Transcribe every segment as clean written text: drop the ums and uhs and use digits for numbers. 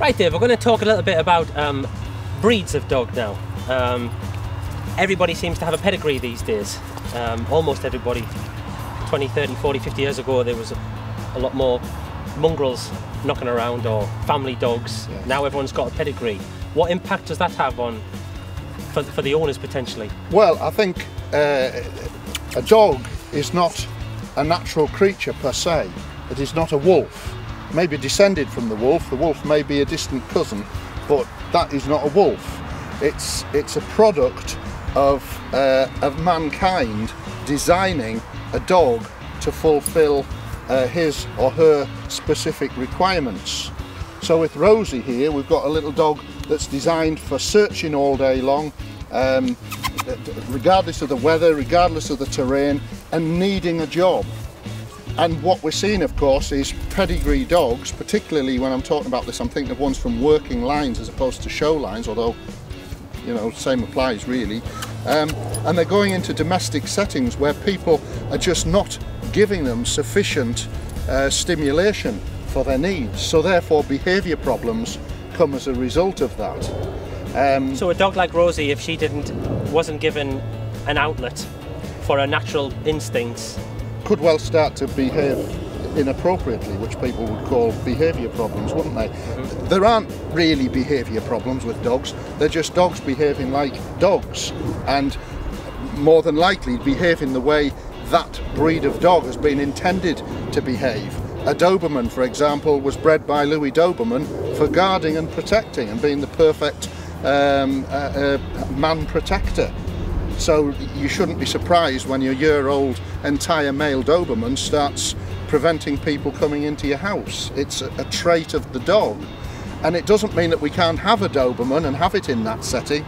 Right, Dave, we're going to talk a little bit about breeds of dog now. Everybody seems to have a pedigree these days. Almost everybody. 20, 30, 40, 50 years ago there was a lot more mongrels knocking around, or family dogs. Yes. Now everyone's got a pedigree. What impact does that have on for the owners potentially? Well, I think a dog is not a natural creature per se. It is not a wolf. Maybe descended from the wolf. The wolf may be a distant cousin, but that is not a wolf. It's a product of mankind designing a dog to fulfill his or her specific requirements. So with Rosie here, we've got a little dog that's designed for searching all day long, regardless of the weather, regardless of the terrain, and needing a job. And what we're seeing, of course, is pedigree dogs, particularly when I'm talking about this, I'm thinking of ones from working lines as opposed to show lines, although, you know, same applies really. And they're going into domestic settings where people are just not giving them sufficient stimulation for their needs. So therefore behaviour problems come as a result of that. So a dog like Rosie, if she wasn't given an outlet for her natural instincts, could well start to behave inappropriately, which people would call behaviour problems, wouldn't they? Mm-hmm. There aren't really behaviour problems with dogs, they're just dogs behaving like dogs, and more than likely behaving the way that breed of dog has been intended to behave. A Doberman, for example, was bred by Louis Doberman for guarding and protecting and being the perfect man protector. So you shouldn't be surprised when your year-old entire male Doberman starts preventing people coming into your house. It's a trait of the dog. And it doesn't mean that we can't have a Doberman and have it in that setting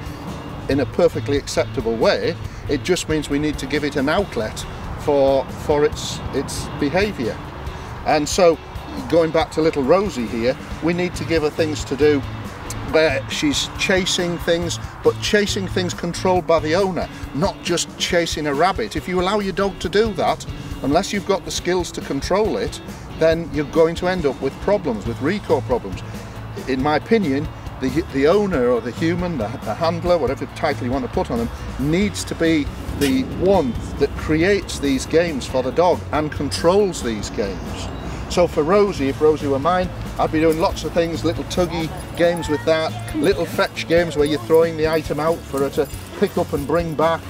in a perfectly acceptable way. It just means we need to give it an outlet for its behaviour. And so, going back to little Rosie here, we need to give her things to do where she's chasing things, but chasing things controlled by the owner, not just chasing a rabbit. If you allow your dog to do that, unless you've got the skills to control it, then you're going to end up with problems, with recall problems. In my opinion, the owner or the human, the handler, whatever title you want to put on them, needs to be the one that creates these games for the dog and controls these games. So for Rosie, if Rosie were mine, I'd be doing lots of things, little tuggy games with that, little fetch games where you're throwing the item out for her to pick up and bring back,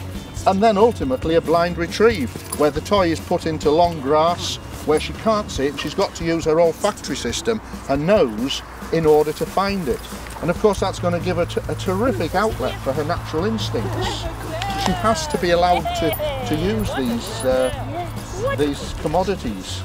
and then ultimately a blind retrieve, where the toy is put into long grass where she can't see it, and she's got to use her olfactory system, her nose, in order to find it. And of course that's going to give her a terrific outlet for her natural instincts. She has to be allowed to use these commodities.